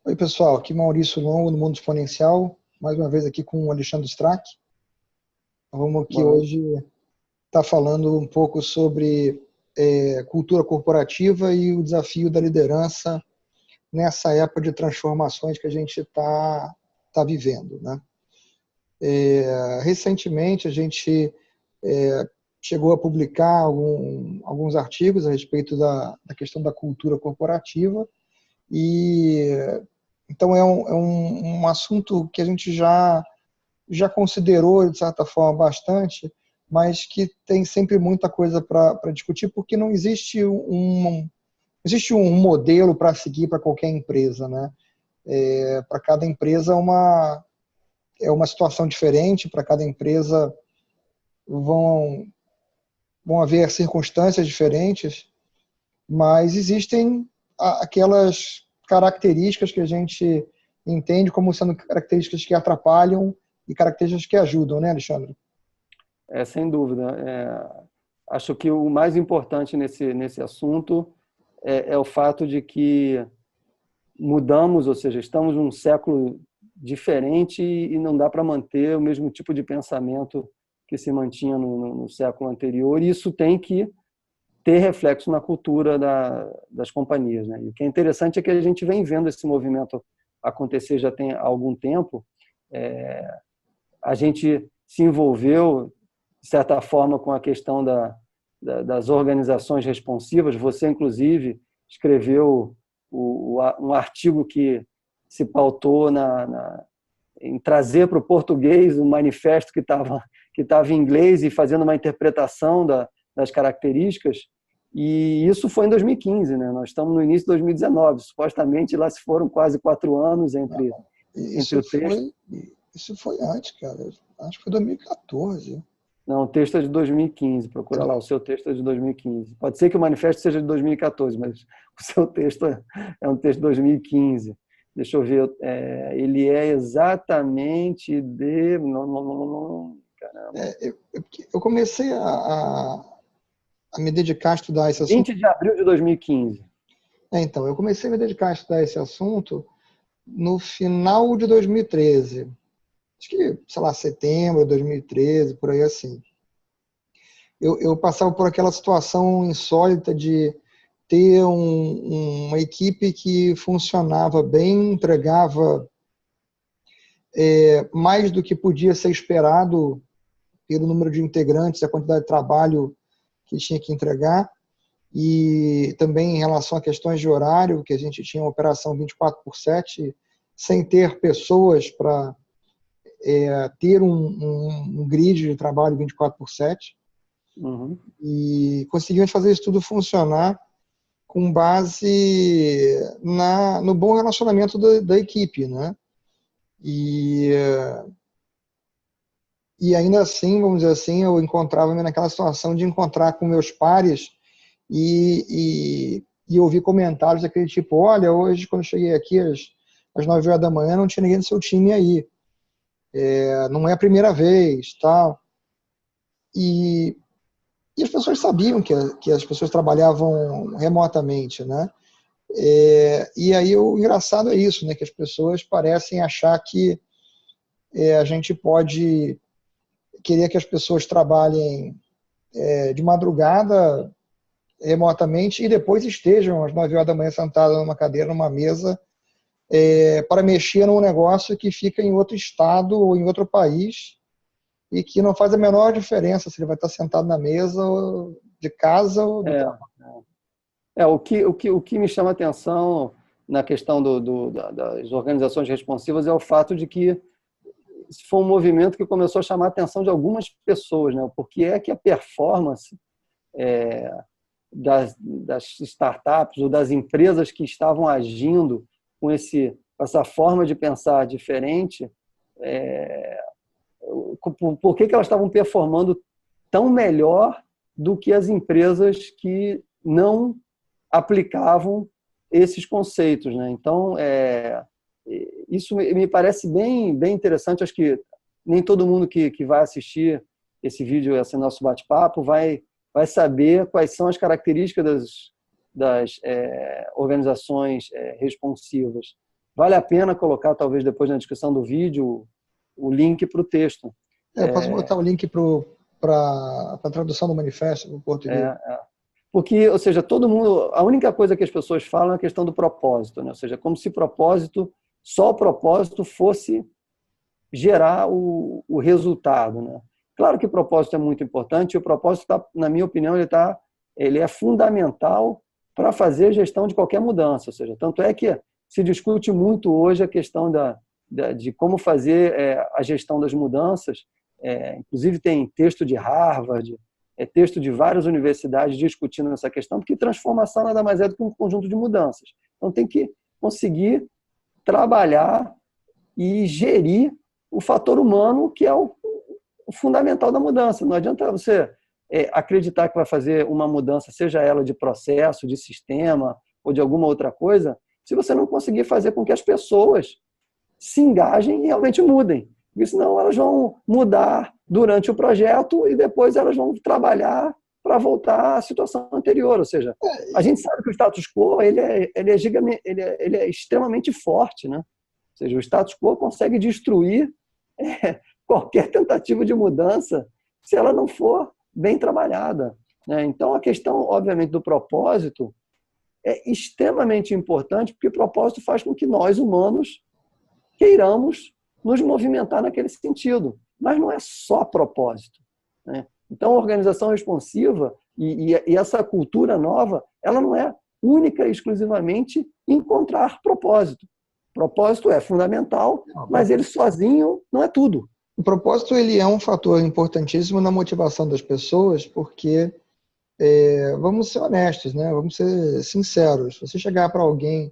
Oi, pessoal, aqui Maurício Longo, no Mundo Exponencial, mais uma vez aqui com o Alexandre Strack. Vamos aqui Boa noite. hoje estar falando um pouco sobre cultura corporativa e o desafio da liderança nessa época de transformações que a gente tá vivendo, né? Recentemente, a gente chegou a publicar alguns artigos a respeito da questão da cultura corporativa e então é um assunto que a gente já considerou, de certa forma, bastante, mas que tem sempre muita coisa para discutir, porque não existe um modelo para seguir para qualquer empresa, né? Para cada empresa é uma situação diferente, para cada empresa vão haver circunstâncias diferentes, mas existem aquelas características que a gente entende como sendo características que atrapalham e características que ajudam, né, Alexandre? Sem dúvida. Acho que o mais importante nesse assunto é o fato de que mudamos, ou seja, estamos num século diferente e não dá para manter o mesmo tipo de pensamento que se mantinha no século anterior, e isso tem que ter reflexo na cultura das companhias, né? E o que é interessante é que a gente vem vendo esse movimento acontecer já tem algum tempo. A gente se envolveu, de certa forma, com a questão das organizações responsivas. Você, inclusive, escreveu um artigo que se pautou em trazer para o português um manifesto que estava em inglês e fazendo uma interpretação das características. E isso foi em 2015, né? Nós estamos no início de 2019. Supostamente, lá se foram quase 4 anos entre Isso o texto. foi, isso foi antes, cara. Acho que foi 2014. Não, o texto é de 2015. Procura lá, o seu texto é de 2015. Pode ser que o manifesto seja de 2014, mas o seu texto é um texto de 2015. Deixa eu ver. Ele é exatamente de... Caramba. Eu comecei a me dedicar a estudar esse assunto. 20 de abril de 2015. Então, eu comecei a me dedicar a estudar esse assunto no final de 2013. Acho que, sei lá, setembro de 2013, por aí assim. Eu passava por aquela situação insólita de ter uma equipe que funcionava bem, entregava mais do que podia ser esperado pelo número de integrantes, a quantidade de trabalho que tinha que entregar, e também em relação a questões de horário, que a gente tinha uma operação 24/7, sem ter pessoas para ter um grid de trabalho 24/7. Uhum. E conseguimos fazer isso tudo funcionar com base no bom relacionamento da equipe, né? E, e ainda assim, vamos dizer assim, eu encontrava-me naquela situação de encontrar com meus pares e ouvir comentários daquele tipo: olha, hoje quando eu cheguei aqui às 9 horas da manhã não tinha ninguém do seu time aí, não é a primeira vez, tal. E as pessoas sabiam que as pessoas trabalhavam remotamente, né? E aí o engraçado é isso, né? Que as pessoas parecem achar que a gente pode querer que as pessoas trabalhem de madrugada remotamente e depois estejam às 9 horas da manhã sentadas numa cadeira, numa mesa, para mexer num negócio que fica em outro estado ou em outro país e que não faz a menor diferença se ele vai estar sentado na mesa de casa ou do É, trabalho. o que me chama a atenção na questão das organizações responsivas é o fato de que foi um movimento que começou a chamar a atenção de algumas pessoas, né? Porque é que a performance das startups ou das empresas que estavam agindo com essa forma de pensar diferente, por que elas estavam performando tão melhor do que as empresas que não aplicavam esses conceitos, né? Então, isso me parece bem interessante. Acho que nem todo mundo que vai assistir esse vídeo, esse nosso bate-papo, vai saber quais são as características das organizações responsivas. Vale a pena colocar, talvez, depois na descrição do vídeo, o link para o texto. Posso botar o link para a tradução do manifesto para o português. Porque, ou seja, todo mundo... A única coisa que as pessoas falam é a questão do propósito, né? Ou seja, como se só o propósito fosse gerar o resultado, né? Claro que o propósito é muito importante, e o propósito, na minha opinião, ele é fundamental para fazer a gestão de qualquer mudança. Ou seja, tanto é que se discute muito hoje a questão de como fazer a gestão das mudanças. Inclusive tem texto de Harvard, texto de várias universidades discutindo essa questão, porque transformação nada mais é do que um conjunto de mudanças. Então tem que conseguir trabalhar e gerir o fator humano, que é o fundamental da mudança. Não adianta você acreditar que vai fazer uma mudança, seja ela de processo, de sistema ou de alguma outra coisa, se você não conseguir fazer com que as pessoas se engajem e realmente mudem. Porque senão elas vão mudar durante o projeto e depois elas vão trabalhar para voltar à situação anterior. Ou seja, a gente sabe que o status quo ele é extremamente forte, né? Ou seja, o status quo consegue destruir qualquer tentativa de mudança se ela não for bem trabalhada, né? Então, a questão, obviamente, do propósito é extremamente importante, porque o propósito faz com que nós, humanos, queiramos nos movimentar naquele sentido. Mas não é só propósito, né? Então, a organização responsiva e essa cultura nova, ela não é única e exclusivamente encontrar propósito. Propósito é fundamental, mas ele sozinho não é tudo. O propósito ele é um fator importantíssimo na motivação das pessoas, porque vamos ser honestos, né? Vamos ser sinceros. Se você chegar para alguém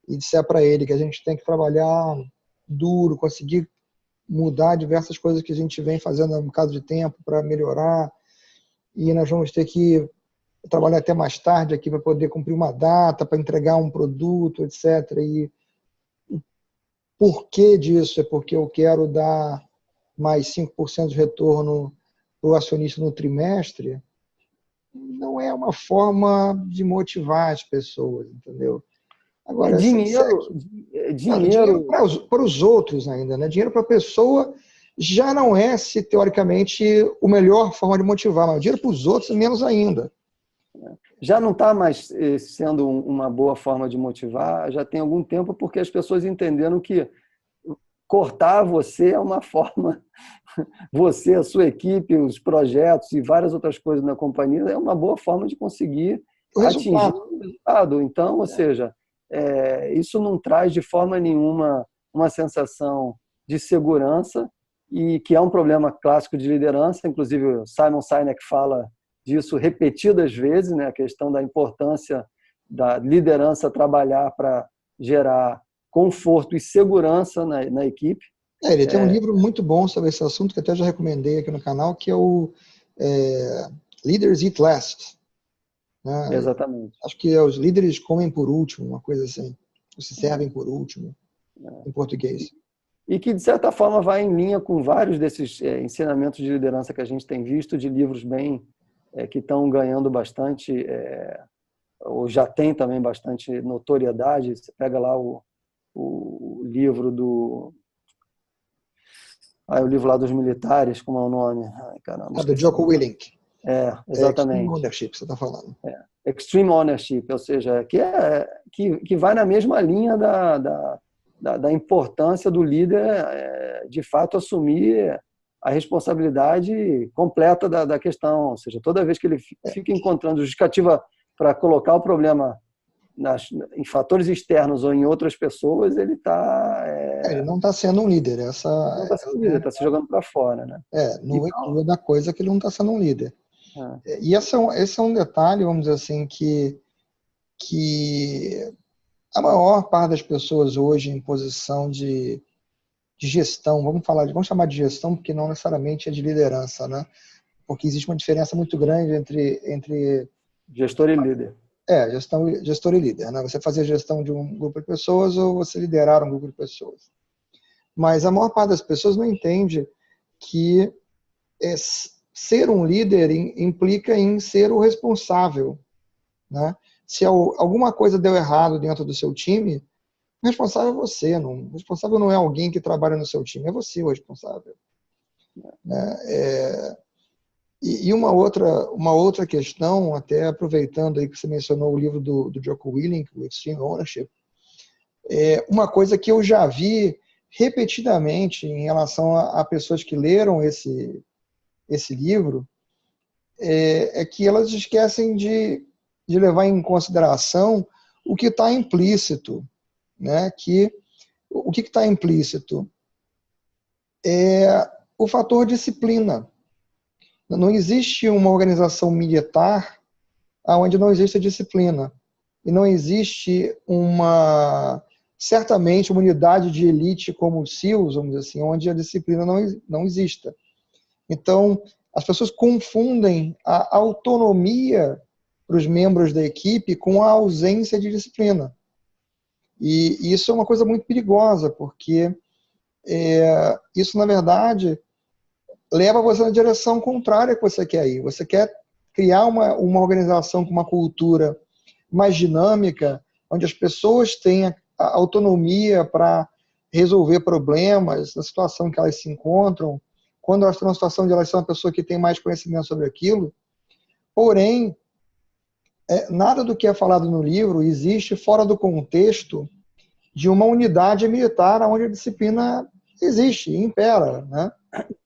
e disser para ele que a gente tem que trabalhar duro, conseguir mudar diversas coisas que a gente vem fazendo há um bocado de tempo para melhorar, e nós vamos ter que trabalhar até mais tarde aqui para poder cumprir uma data, para entregar um produto, etc. E o porquê disso é porque eu quero dar mais 5% de retorno para o acionista no trimestre, não é uma forma de motivar as pessoas, entendeu? Agora, dinheiro para os outros ainda, né? Dinheiro para a pessoa já não é, se teoricamente, a melhor forma de motivar, mas dinheiro para os outros é menos ainda. Já não está mais sendo uma boa forma de motivar, já tem algum tempo, porque as pessoas entenderam que cortar você é uma forma, você, a sua equipe, os projetos e várias outras coisas na companhia, é uma boa forma de conseguir atingir o resultado. Então, ou seja, isso não traz de forma nenhuma uma sensação de segurança, e que é um problema clássico de liderança. Inclusive o Simon Sinek fala disso repetidas vezes, né? A questão da importância da liderança trabalhar para gerar conforto e segurança na equipe. Ele tem um livro muito bom sobre esse assunto, que até já recomendei aqui no canal, que é o Leaders Eat Last. Né? Exatamente. Acho que os líderes comem por último, uma coisa assim. Ou se servem por último, em português. E que, de certa forma, vai em linha com vários desses ensinamentos de liderança que a gente tem visto, de livros que estão ganhando bastante, ou já tem também bastante notoriedade. Você pega lá o livro o livro lá dos militares, como é o nome? Ai, caramba, do Jocko Willink. Exatamente. Extreme Ownership, você está falando. Extreme Ownership, ou seja, que vai na mesma linha da importância do líder de fato assumir a responsabilidade completa da questão. Ou seja, toda vez que ele fica encontrando justificativa para colocar o problema em fatores externos ou em outras pessoas, ele está... ele não está sendo um líder. Não está sendo um líder, está se jogando para fora, né? No equilíbrio da coisa que ele não está sendo um líder. E esse é um detalhe, vamos dizer assim, que a maior parte das pessoas hoje em posição de gestão, vamos chamar de gestão, porque não necessariamente é de liderança, né? Porque existe uma diferença muito grande entre gestor e líder. Gestor e líder, né? Você fazer gestão de um grupo de pessoas ou você liderar um grupo de pessoas. Mas a maior parte das pessoas não entende que ser um líder implica em ser o responsável, né? Se alguma coisa deu errado dentro do seu time, O responsável é você, não, o responsável não é alguém que trabalha no seu time, é você o responsável. Né? E uma outra questão, até aproveitando aí que você mencionou o livro do Jocko Willink, o Extreme Ownership, uma coisa que eu já vi repetidamente em relação a pessoas que leram esse livro, é que elas esquecem de levar em consideração o que está implícito. Né? O que está implícito? É o fator disciplina. Não existe uma organização militar onde não existe disciplina. E não existe certamente, uma unidade de elite como os SEALs, vamos dizer assim, onde a disciplina não exista. Então, as pessoas confundem a autonomia para os membros da equipe com a ausência de disciplina. E isso é uma coisa muito perigosa, porque isso, na verdade, leva você na direção contrária que você quer ir. Você quer criar uma organização com uma cultura mais dinâmica, onde as pessoas têm a autonomia para resolver problemas na situação que elas se encontram, quando elas estão na situação de elas são uma pessoa que tem mais conhecimento sobre aquilo. Porém, nada do que é falado no livro existe fora do contexto de uma unidade militar onde a disciplina existe e impera, né?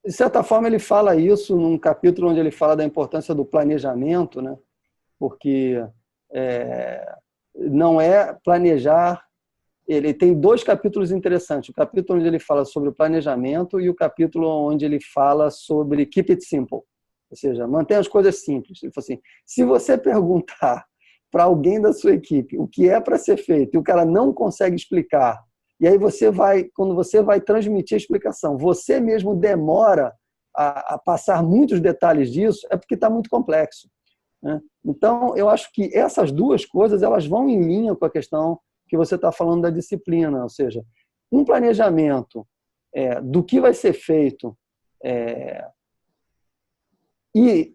De certa forma, ele fala isso num capítulo onde ele fala da importância do planejamento, né? Porque não é planejar. Ele tem 2 capítulos interessantes. O capítulo onde ele fala sobre o planejamento e o capítulo onde ele fala sobre keep it simple. Ou seja, mantenha as coisas simples. Ele falou assim, se você perguntar para alguém da sua equipe o que é para ser feito e o cara não consegue explicar, e aí quando você vai transmitir a explicação, você mesmo demora a passar muitos detalhes disso, é porque está muito complexo. Né? Então, eu acho que essas 2 coisas elas vão em linha com a questão que você está falando da disciplina, ou seja, um planejamento do que vai ser feito e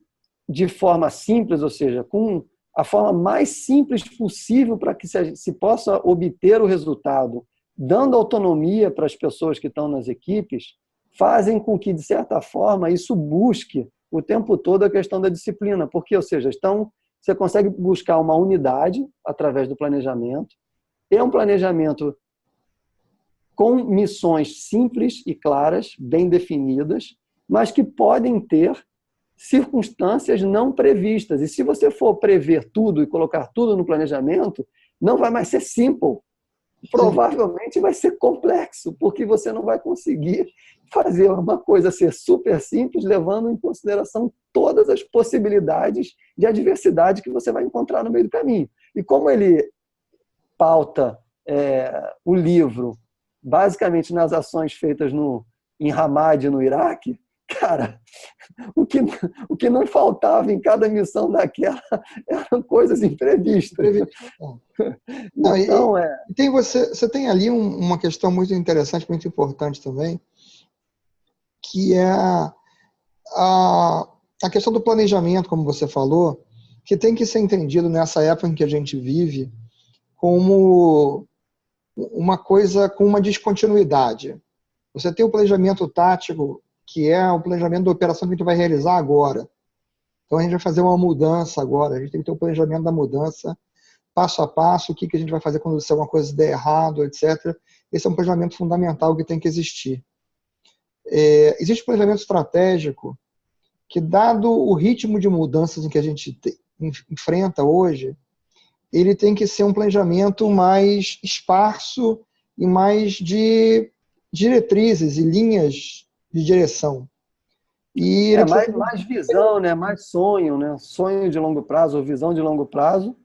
de forma simples, ou seja, com a forma mais simples possível para que se possa obter o resultado, dando autonomia para as pessoas que estão nas equipes, fazem com que, de certa forma, isso busque o tempo todo a questão da disciplina. Porque, ou seja, você consegue buscar uma unidade através do planejamento, é um planejamento com missões simples e claras, bem definidas, mas que podem ter circunstâncias não previstas. E se você for prever tudo e colocar tudo no planejamento, não vai mais ser simple. Provavelmente vai ser complexo, porque você não vai conseguir fazer uma coisa ser super simples, levando em consideração todas as possibilidades de adversidade que você vai encontrar no meio do caminho. E como ele pauta o livro basicamente nas ações feitas em Ramadi, no Iraque, cara, o que não faltava em cada missão daquela eram coisas imprevistas. Não, então, você tem ali uma questão muito interessante, muito importante também, que é a questão do planejamento, como você falou, que tem que ser entendido nessa época em que a gente vive como uma coisa com uma descontinuidade. Você tem o planejamento tático, que é o planejamento da operação que a gente vai realizar agora. Então a gente vai fazer uma mudança agora, a gente tem que ter o planejamento da mudança, passo a passo, o que a gente vai fazer quando se alguma coisa der errado, etc. Esse é um planejamento fundamental que tem que existir. Existe um planejamento estratégico que, dado o ritmo de mudanças em que a gente enfrenta hoje, ele tem que ser um planejamento mais esparso e mais de diretrizes e linhas de direção. E mais visão, né? Mais sonho, né? Sonho de longo prazo ou visão de longo prazo,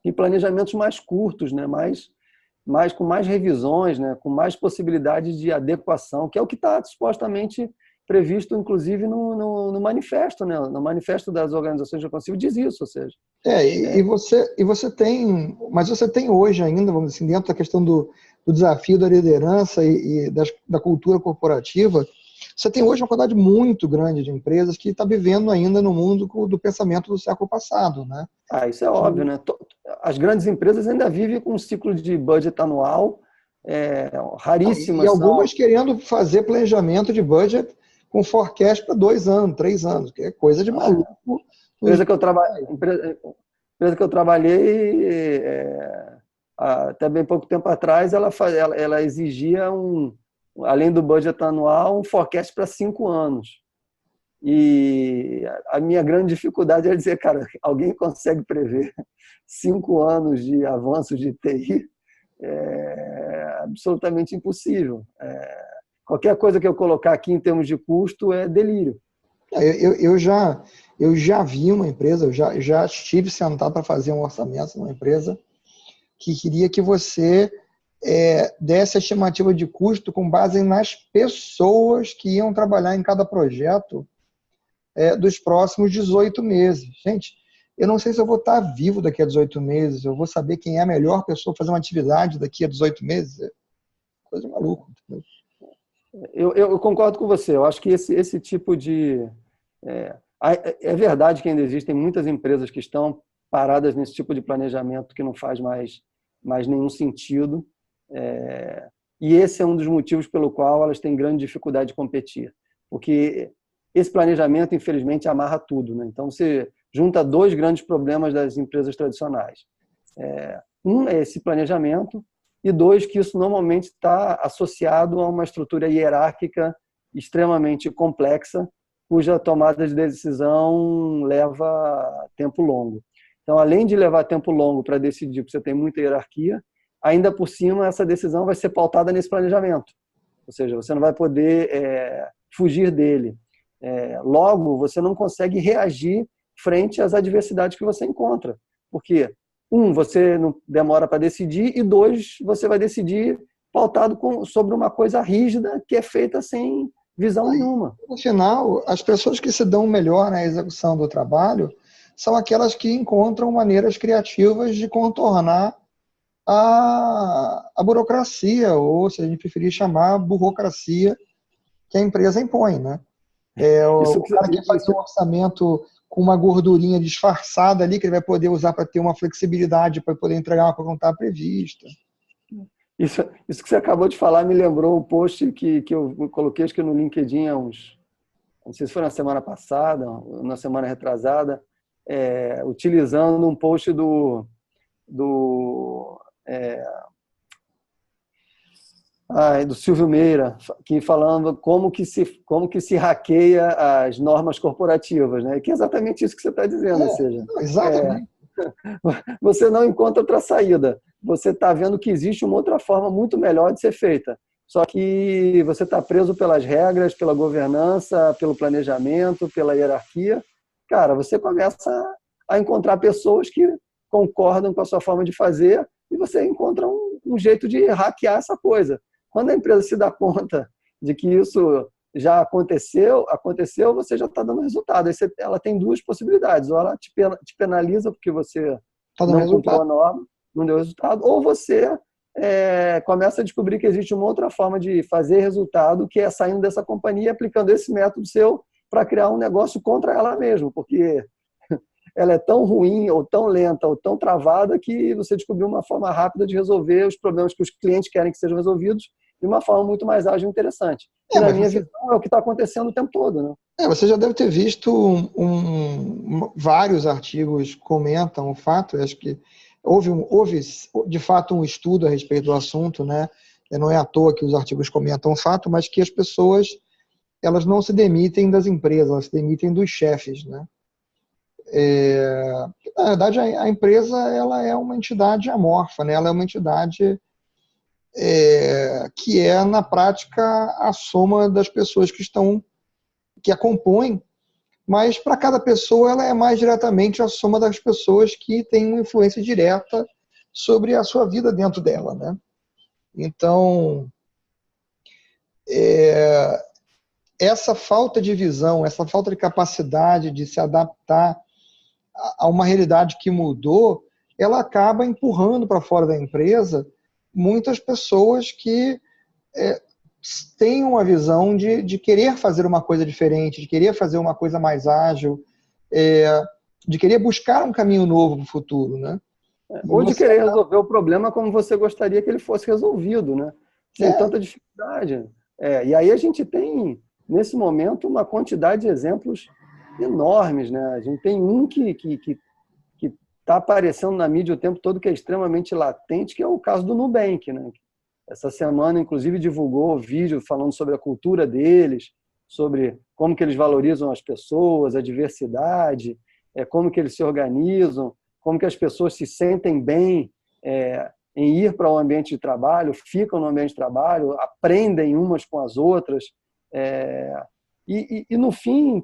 e planejamentos mais curtos, né? Com mais revisões, né? Com mais possibilidades de adequação, que é o que está supostamente previsto, inclusive, no manifesto, né? No manifesto das organizações de Conselho diz isso, ou seja... Mas você tem hoje ainda, vamos dizer assim, dentro da questão do desafio da liderança e da cultura corporativa, você tem hoje uma quantidade muito grande de empresas que está vivendo ainda no mundo do pensamento do século passado, né? Isso é óbvio, né? As grandes empresas ainda vivem com um ciclo de budget anual, raríssimas E são. algumas querendo fazer planejamento de budget com forecast para 2 anos, 3 anos, que é coisa de maluco. Empresa que eu trabalhei, até bem pouco tempo atrás, ela exigia, além do budget anual, um forecast para 5 anos. E a minha grande dificuldade é dizer, cara, alguém consegue prever 5 anos de avanço de TI? É absolutamente impossível. Qualquer coisa que eu colocar aqui em termos de custo é delírio. Eu já vi uma empresa, eu já estive sentado para fazer um orçamento numa empresa que queria que você desse a estimativa de custo com base nas pessoas que iam trabalhar em cada projeto dos próximos 18 meses. Gente, eu não sei se eu vou estar vivo daqui a 18 meses, eu vou saber quem é a melhor pessoa para fazer uma atividade daqui a 18 meses. É coisa de maluco. Entendeu? Eu concordo com você. Eu acho que esse tipo de... É verdade que ainda existem muitas empresas que estão paradas nesse tipo de planejamento que não faz mais nenhum sentido. E esse é um dos motivos pelo qual elas têm grande dificuldade de competir. Porque esse planejamento, infelizmente, amarra tudo, né? Então, você junta 2 grandes problemas das empresas tradicionais. Um é esse planejamento, e 2, que isso normalmente está associado a uma estrutura hierárquica extremamente complexa, cuja tomada de decisão leva tempo longo. Então, além de levar tempo longo para decidir, porque você tem muita hierarquia, ainda por cima, essa decisão vai ser pautada nesse planejamento. Ou seja, você não vai poder fugir dele. Logo, você não consegue reagir frente às adversidades que você encontra. Porque, você não demora para decidir, e 2, você vai decidir pautado sobre uma coisa rígida que é feita sem visão nenhuma. No final, as pessoas que se dão melhor na execução do trabalho são aquelas que encontram maneiras criativas de contornar a burocracia, ou, se a gente preferir chamar, burocracia que a empresa impõe, né? O cara que faz um orçamento com uma gordurinha disfarçada ali, que ele vai poder usar para ter uma flexibilidade, para poder entregar uma coisa que não está prevista. Isso que você acabou de falar me lembrou um post que eu coloquei, acho que no LinkedIn, não sei se foi na semana passada, na semana retrasada, utilizando um post do Silvio Meira, que falando como que se hackeia as normas corporativas, né? Que é exatamente isso que você está dizendo, ou seja, exatamente. Você não encontra outra saída. Você está vendo que existe uma outra forma muito melhor de ser feita. Só que você está preso pelas regras, pela governança, pelo planejamento, pela hierarquia. Cara, você começa a encontrar pessoas que concordam com a sua forma de fazer, e você encontra um jeito de hackear essa coisa. Quando a empresa se dá conta de que isso já aconteceu, você já está dando resultado. Aí ela tem 2 possibilidades. Ou ela te penaliza porque você não cumpriu a norma, não deu resultado, ou você começa a descobrir que existe uma outra forma de fazer resultado, que é saindo dessa companhia e aplicando esse método seu para criar um negócio contra ela mesma, porque ela é tão ruim, ou tão lenta, ou tão travada, que você descobriu uma forma rápida de resolver os problemas que os clientes querem que sejam resolvidos de uma forma muito mais ágil e interessante. E na minha visão é o que está acontecendo o tempo todo, né? Você já deve ter visto vários artigos comentam o fato, acho que houve de fato um estudo a respeito do assunto, né? Não é à toa que os artigos comentam o fato, mas que as pessoas elas não se demitem das empresas, elas se demitem dos chefes, né? Na verdade, a empresa ela é uma entidade amorfa, né? Ela é uma entidade que é, na prática, a soma das pessoas que a compõem, mas para cada pessoa ela é mais diretamente a soma das pessoas que têm uma influência direta sobre a sua vida dentro dela, né? Então, essa falta de visão, essa falta de capacidade de se adaptar a uma realidade que mudou, ela acaba empurrando para fora da empresa muitas pessoas que têm uma visão de querer fazer uma coisa diferente, de querer fazer uma coisa mais ágil, de querer buscar um caminho novo para o futuro, né? E Ou de você querer resolver o problema como você gostaria que ele fosse resolvido, né? Sem é, tanta dificuldade. E aí a gente tem, nesse momento, uma quantidade de exemplos enormes, né? A gente tem um que está aparecendo na mídia o tempo todo, que é extremamente latente, que é o caso do Nubank, né? Essa semana, inclusive, divulgou vídeo falando sobre a cultura deles, sobre como que eles valorizam as pessoas, a diversidade, como que eles se organizam, como que as pessoas se sentem bem em ir para o ambiente de trabalho, ficam no ambiente de trabalho, aprendem umas com as outras. No fim,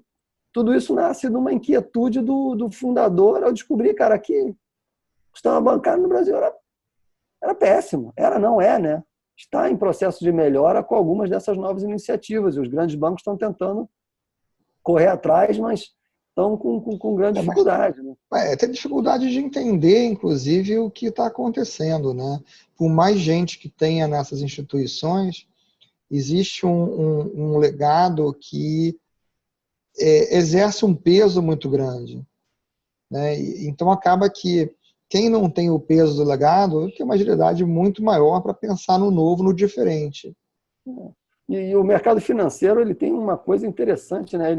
tudo isso nasce de uma inquietude do fundador ao descobrir, cara, que o sistema bancário no Brasil era péssimo. Não é, né? Está em processo de melhora com algumas dessas novas iniciativas. E os grandes bancos estão tentando correr atrás, mas estão com grande dificuldade. Né? Tem dificuldade de entender, inclusive, o que está acontecendo, né? Por mais gente que tenha nessas instituições, existe um legado que exerce um peso muito grande, né? Então acaba que quem não tem o peso do legado tem uma agilidade muito maior para pensar no novo, no diferente. E o mercado financeiro ele tem uma coisa interessante, né?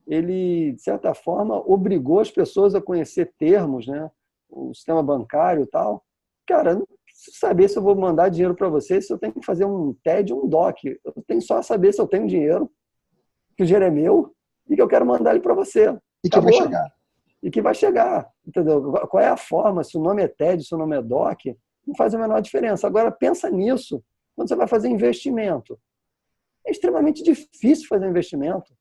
Ele, de certa forma, obrigou as pessoas a conhecer termos, né? O sistema bancário e tal. Cara, não preciso saber se eu vou mandar dinheiro para você, se eu tenho que fazer um TED ou um DOC. Eu tenho só a saber se eu tenho dinheiro, que o dinheiro é meu e que eu quero mandar ele para você. E que vai Acabou. chegar. E que vai chegar. Entendeu? Qual é a forma? Se o nome é TED, se o nome é DOC, não faz a menor diferença. Agora, pensa nisso quando você vai fazer investimento. É extremamente difícil fazer investimento.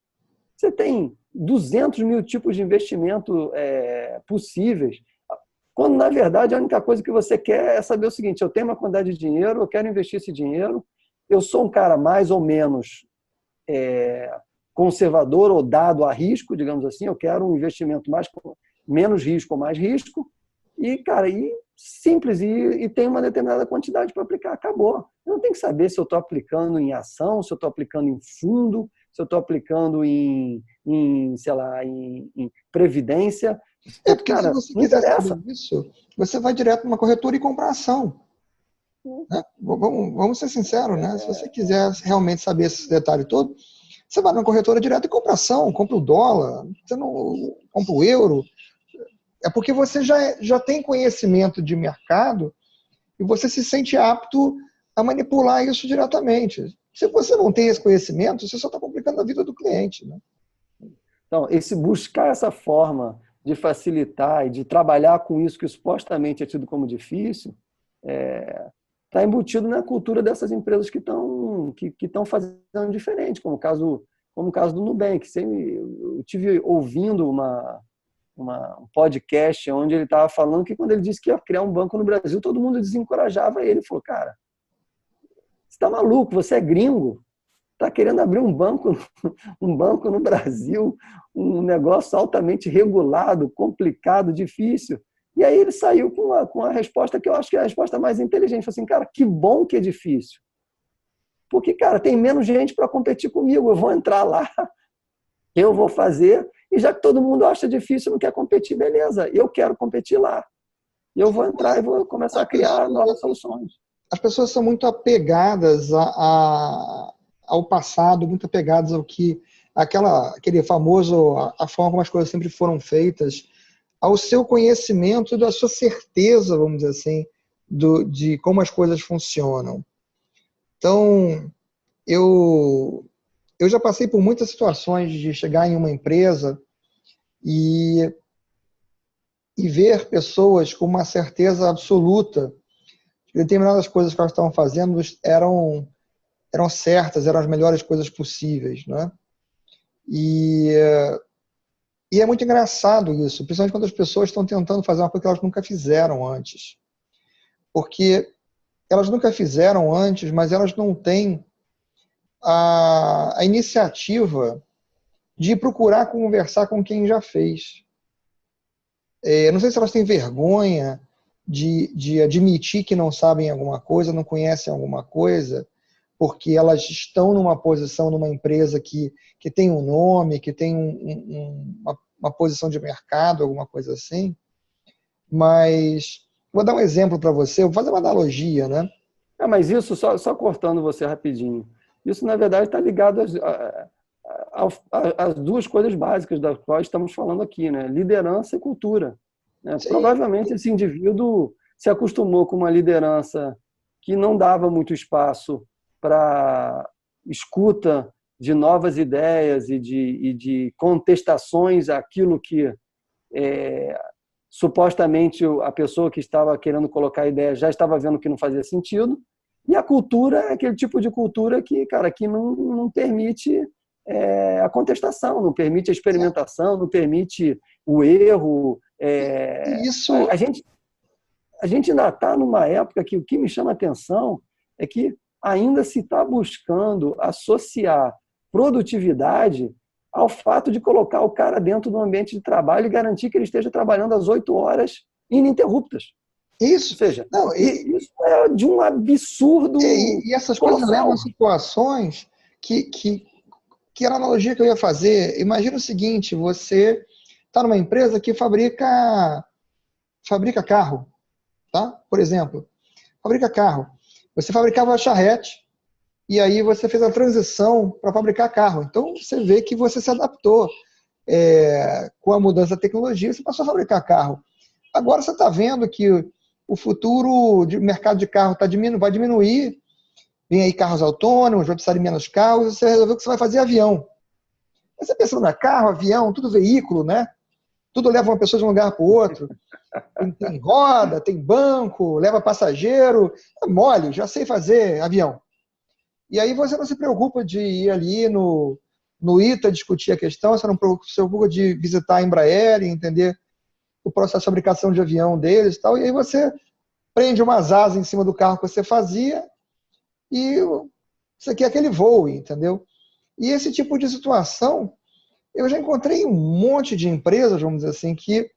Você tem 200 mil tipos de investimento possíveis, quando, na verdade, a única coisa que você quer é saber o seguinte: eu tenho uma quantidade de dinheiro, eu quero investir esse dinheiro, eu sou um cara mais ou menos conservador ou dado a risco, digamos assim, eu quero um investimento menos risco ou mais risco, e, cara, simples, e tem uma determinada quantidade para aplicar, acabou. Eu não tenho que saber se eu estou aplicando em ação, se eu estou aplicando em fundo, se eu estou aplicando sei lá, em previdência. Porque se Cara, você não quiser saber interessa. isso, você vai direto numa corretora e compra ação. Né? Vamos ser sinceros, né? Se você quiser realmente saber esse detalhe todo, você vai na corretora direto e compra ação, compra o dólar, você não compra o euro. É porque você já tem conhecimento de mercado e você se sente apto a manipular isso diretamente. Se você não tem esse conhecimento, você só está complicando a vida do cliente. Né? Então, buscar essa forma de facilitar e de trabalhar com isso que supostamente é tido como difícil, está embutido na cultura dessas empresas que estão fazendo diferente, como o caso do Nubank. Eu tive ouvindo um podcast onde ele estava falando que quando ele disse que ia criar um banco no Brasil, todo mundo desencorajava ele. Ele falou, cara, você está maluco, você é gringo, está querendo abrir um banco no Brasil, um negócio altamente regulado, complicado, difícil. E aí ele saiu com a resposta que eu acho que é a resposta mais inteligente. Falei assim, cara, que bom que é difícil. Porque, cara, tem menos gente para competir comigo. Eu vou entrar lá, eu vou fazer, e já que todo mundo acha difícil, não quer competir, beleza, eu quero competir lá. E eu vou entrar e vou começar a criar novas soluções. As pessoas são muito apegadas ao passado, muito apegadas ao que aquele famoso, a forma como as coisas sempre foram feitas, ao seu conhecimento, da sua certeza, vamos dizer assim, de como as coisas funcionam. Então, eu já passei por muitas situações de chegar em uma empresa e ver pessoas com uma certeza absoluta que determinadas coisas que elas estavam fazendo eram certas, eram as melhores coisas possíveis, né? E é muito engraçado isso, principalmente quando as pessoas estão tentando fazer uma coisa que elas nunca fizeram antes. Porque elas nunca fizeram antes, mas elas não têm a iniciativa de procurar conversar com quem já fez. Não sei se elas têm vergonha de admitir que não sabem alguma coisa, não conhecem alguma coisa, porque elas estão numa posição, numa empresa que tem um nome, que tem uma posição de mercado, alguma coisa assim, mas vou dar um exemplo para você, vou fazer uma analogia, né? Mas isso, só cortando você rapidinho, isso, na verdade, está ligado às duas coisas básicas das quais estamos falando aqui, né? Liderança e cultura. Né? Sim, Provavelmente esse indivíduo se acostumou com uma liderança que não dava muito espaço para escuta de novas ideias e de contestações àquilo que supostamente a pessoa que estava querendo colocar a ideia já estava vendo que não fazia sentido. E a cultura é aquele tipo de cultura que, cara, que não permite a contestação, não permite a experimentação, não permite o erro. isso, A gente ainda está numa época que o que me chama a atenção é que ainda se está buscando associar produtividade ao fato de colocar o cara dentro do ambiente de trabalho e garantir que ele esteja trabalhando às 8 horas ininterruptas. Ou isso, seja, não, isso é de um absurdo e essas coisas levam a colossal. situações que era a analogia que eu ia fazer. Imagina o seguinte, você está numa empresa que fabrica carro, tá? Por exemplo, fabrica carro. Você fabricava charrete e aí você fez a transição para fabricar carro. Então você vê que você se adaptou com a mudança da tecnologia, você passou a fabricar carro. Agora você está vendo que o futuro do mercado de carro vai diminuir, vem aí carros autônomos, vai precisar de menos carros, você resolveu que você vai fazer avião. Mas você pensando na carro, avião, tudo veículo, né? Tudo leva uma pessoa de um lugar para o outro. Tem roda, tem banco, leva passageiro. É mole, já sei fazer avião. E aí você não se preocupa de ir ali no ITA discutir a questão, você não se preocupa de visitar a Embraer e entender o processo de fabricação de avião deles e tal. E aí você prende umas asas em cima do carro que você fazia e isso aqui é aquele voo, entendeu? E esse tipo de situação, eu já encontrei um monte de empresas, vamos dizer assim, que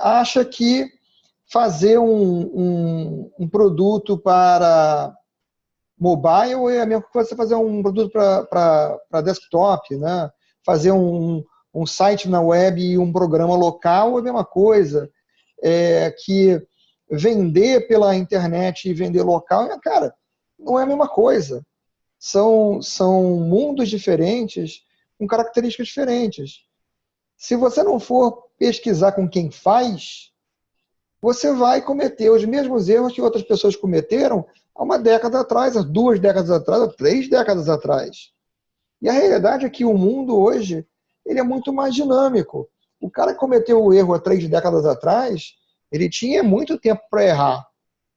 acha que fazer um produto para mobile é a mesma coisa que você fazer um produto para desktop, né? Fazer um site na web e um programa local é a mesma coisa. Que vender pela internet e vender local, cara, não é a mesma coisa. São mundos diferentes, com características diferentes. Se você não for pesquisar com quem faz, você vai cometer os mesmos erros que outras pessoas cometeram há uma década atrás, há 2 décadas atrás, há 3 décadas atrás. E a realidade é que o mundo hoje ele é muito mais dinâmico. O cara que cometeu o erro há 3 décadas atrás, ele tinha muito tempo para errar.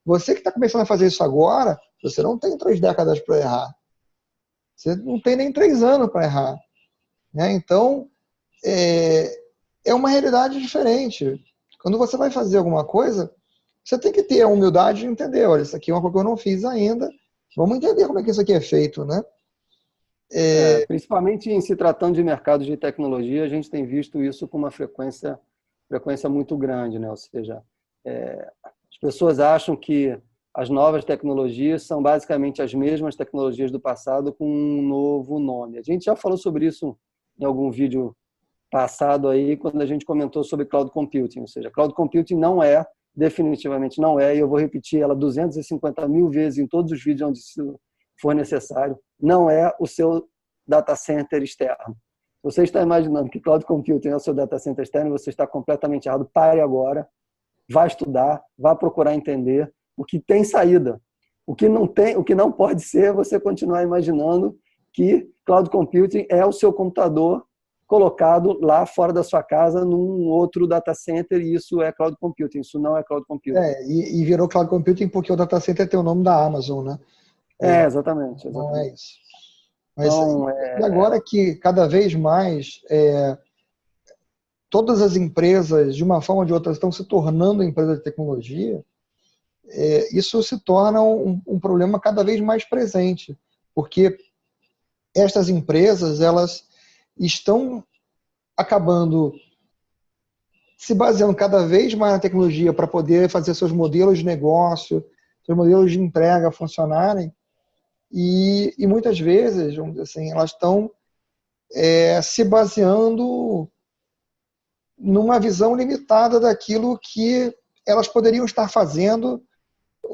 Você que está começando a fazer isso agora, você não tem 3 décadas para errar. Você não tem nem 3 anos para errar. Né? Então, é uma realidade diferente. Quando você vai fazer alguma coisa, você tem que ter a humildade de entender, olha, isso aqui é uma coisa que eu não fiz ainda, vamos entender como é que isso aqui é feito, né? Principalmente em se tratando de mercados de tecnologia, a gente tem visto isso com uma frequência muito grande, né? Ou seja, as pessoas acham que as novas tecnologias são basicamente as mesmas tecnologias do passado com um novo nome. A gente já falou sobre isso em algum vídeo passado aí, quando a gente comentou sobre cloud computing, ou seja, cloud computing definitivamente não é, e eu vou repetir ela 250 mil vezes em todos os vídeos onde isso for necessário, não é o seu data center externo. Você está imaginando que cloud computing é o seu data center externo, você está completamente errado. Pare agora, vá estudar, vá procurar entender o que tem saída. O que não pode ser você continuar imaginando que cloud computing é o seu computador colocado lá fora da sua casa num outro data center, e isso é cloud computing, isso não é cloud computing. E virou cloud computing porque o data center tem o nome da Amazon, né? Exatamente. Não é isso. Mas Então, e agora que cada vez mais todas as empresas, de uma forma ou de outra, estão se tornando empresas de tecnologia, isso se torna um problema cada vez mais presente, porque estas empresas, elas estão acabando se baseando cada vez mais na tecnologia para poder fazer seus modelos de negócio, seus modelos de entrega funcionarem, e muitas vezes, vamos dizer assim, elas estão se baseando numa visão limitada daquilo que elas poderiam estar fazendo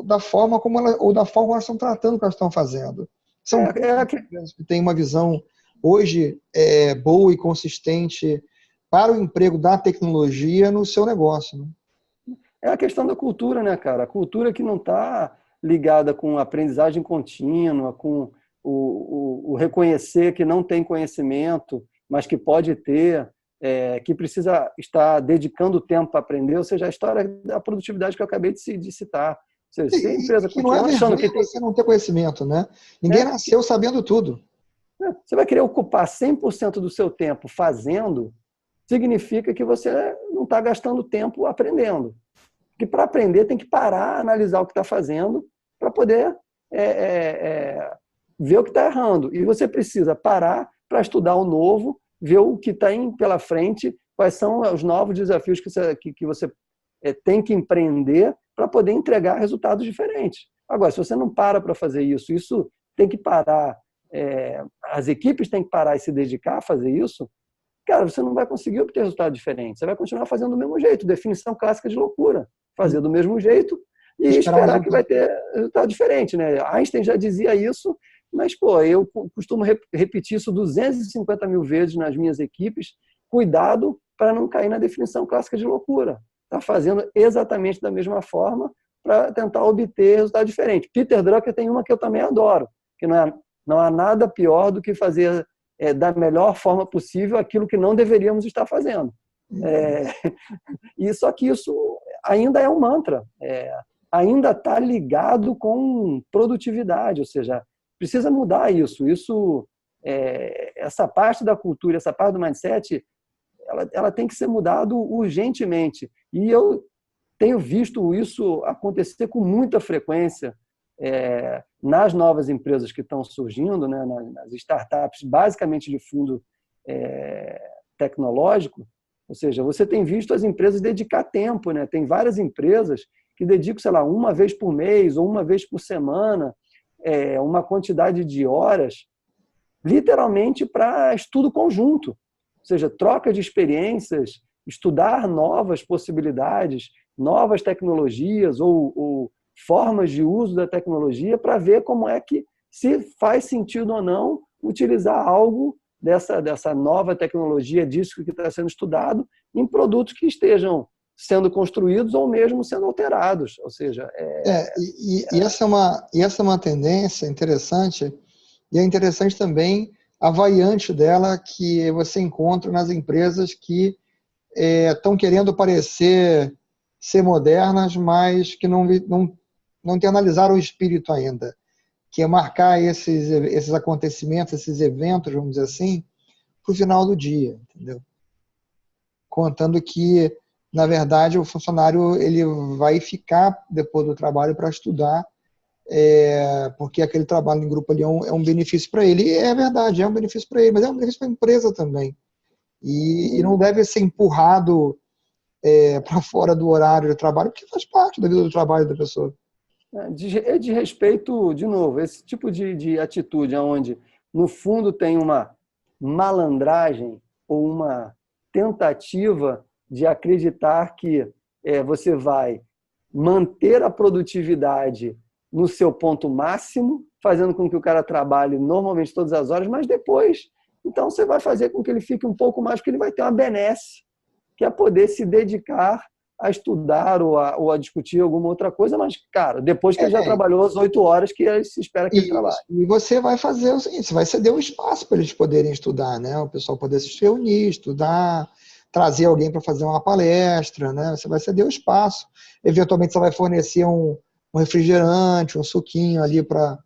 da forma como elas, ou da forma como elas estão tratando o que elas estão fazendo. São empresas que têm uma visão hoje boa e consistente para o emprego da tecnologia no seu negócio, né? É a questão da cultura, né, cara? A cultura que não está ligada com a aprendizagem contínua, com o reconhecer que não tem conhecimento, mas que pode ter, que precisa estar dedicando tempo para aprender, ou seja, a história da produtividade que eu acabei de citar. Ou seja, se a empresa Que não é achando que tem... você não ter conhecimento, né? Ninguém nasceu sabendo tudo. Você vai querer ocupar 100% do seu tempo fazendo, significa que você não está gastando tempo aprendendo. Porque para aprender tem que parar, analisar o que está fazendo para poder ver o que está errando. E você precisa parar para estudar o novo, ver o que está pela frente, quais são os novos desafios que você tem que empreender para poder entregar resultados diferentes. Agora, se você não para fazer isso, isso tem que parar, as equipes têm que parar e se dedicar a fazer isso, cara, você não vai conseguir obter resultado diferente. Você vai continuar fazendo do mesmo jeito. Definição clássica de loucura. Fazer do mesmo jeito e esperar que vai ter resultado diferente, né? Einstein já dizia isso, mas, pô, eu costumo repetir isso 250 mil vezes nas minhas equipes. Cuidado para não cair na definição clássica de loucura. Está fazendo exatamente da mesma forma para tentar obter resultado diferente. Peter Drucker tem uma que eu também adoro, que não há nada pior do que fazer da melhor forma possível aquilo que não deveríamos estar fazendo. E só que isso ainda é um mantra, ainda está ligado com produtividade, ou seja, precisa mudar isso. Essa parte da cultura, essa parte do mindset, ela tem que ser mudado urgentemente. E eu tenho visto isso acontecer com muita frequência nas novas empresas que estão surgindo, né, nas startups, basicamente de fundo tecnológico. Ou seja, você tem visto as empresas dedicar tempo, né? Tem várias empresas que dedicam, sei lá, uma vez por mês ou uma vez por semana, uma quantidade de horas, literalmente para estudo conjunto. Ou seja, troca de experiências, estudar novas possibilidades, novas tecnologias ou formas de uso da tecnologia para ver como é que, se faz sentido ou não, utilizar algo dessa nova tecnologia, disso que está sendo estudado, em produtos que estejam sendo construídos ou mesmo sendo alterados. Ou seja, essa é uma tendência interessante, e é interessante também a variante dela que você encontra nas empresas que estão querendo parecer ser modernas, mas que não internalizaram o espírito ainda, que é marcar esses acontecimentos, esses eventos, vamos dizer assim, para o final do dia, entendeu? Contando que, na verdade, o funcionário ele vai ficar depois do trabalho para estudar, porque aquele trabalho em grupo ali é um benefício para ele. E é verdade, é um benefício para ele, mas é um benefício para a empresa também. E não deve ser empurrado para fora do horário de trabalho, porque faz parte da vida do trabalho da pessoa. De respeito, de novo, esse tipo de atitude onde, no fundo, tem uma malandragem ou uma tentativa de acreditar que você vai manter a produtividade no seu ponto máximo, fazendo com que o cara trabalhe normalmente todas as horas, mas depois, então você vai fazer com que ele fique um pouco mais, porque ele vai ter uma benesse, que é poder se dedicar a estudar ou a discutir alguma outra coisa, mas, cara, depois que ele já trabalhou as 8 horas que se espera que ele trabalhe. E você vai fazer o seguinte, você vai ceder um espaço para eles poderem estudar, né? O pessoal poder se reunir, estudar, trazer alguém para fazer uma palestra, né? Você vai ceder o espaço. Eventualmente você vai fornecer um refrigerante, um suquinho ali para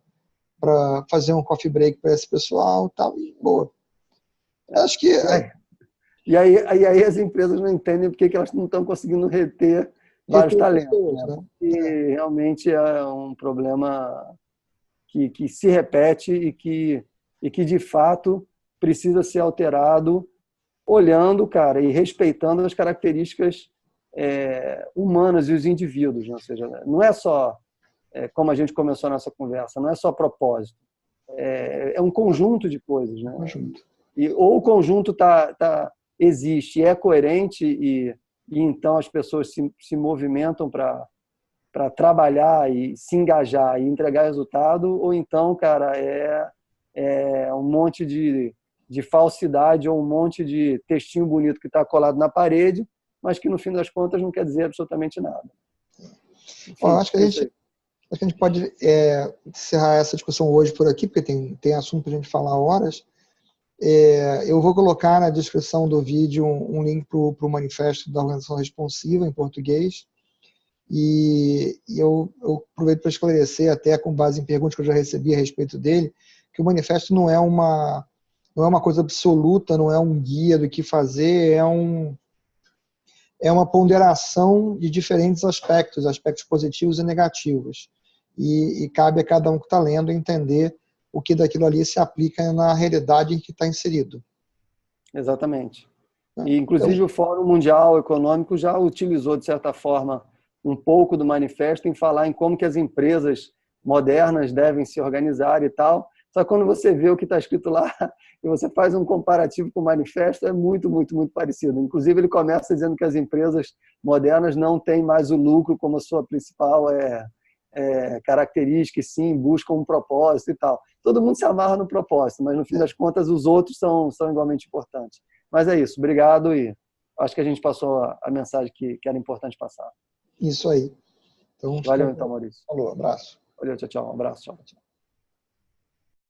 fazer um coffee break para esse pessoal, tal, e boa. Acho que... E aí as empresas não entendem porque que elas não estão conseguindo reter vários talentos. Pessoas, né? E realmente é um problema que se repete e que, de fato, precisa ser alterado olhando, cara, e respeitando as características humanas e os indivíduos. Né? Ou seja, não é só, como a gente começou a nossa conversa, não é só propósito. É um conjunto de coisas. Né? Ou o conjunto existe, é coerente e então as pessoas se movimentam para trabalhar e se engajar e entregar resultado, ou então, cara, é um monte de falsidade ou um monte de textinho bonito que está colado na parede, mas que no fim das contas não quer dizer absolutamente nada. Enfim, Bom, acho que a gente pode encerrar essa discussão hoje por aqui, porque tem assunto para a gente falar horas. Eu vou colocar na descrição do vídeo um link para o manifesto da Organização Responsiva, em português. E eu aproveito para esclarecer, até com base em perguntas que eu já recebi a respeito dele, que o manifesto não é uma coisa absoluta, não é um guia do que fazer, é uma ponderação de diferentes aspectos positivos e negativos. E cabe a cada um que está lendo entender o que daquilo ali se aplica na realidade em que está inserido. Exatamente. E, inclusive, o Fórum Mundial Econômico já utilizou, de certa forma, um pouco do manifesto em falar em como que as empresas modernas devem se organizar e tal. Só que quando você vê o que está escrito lá e você faz um comparativo com o manifesto, é muito, muito, muito parecido. Inclusive, ele começa dizendo que as empresas modernas não têm mais o lucro como a sua principal característica, e sim, buscam um propósito e tal. Todo mundo se amarra no propósito, mas no fim das contas os outros são igualmente importantes. Mas é isso, obrigado, e acho que a gente passou a mensagem que era importante passar. Isso aí. Então, valeu então, Maurício. Falou, abraço. Valeu, tchau, tchau. Um abraço, tchau.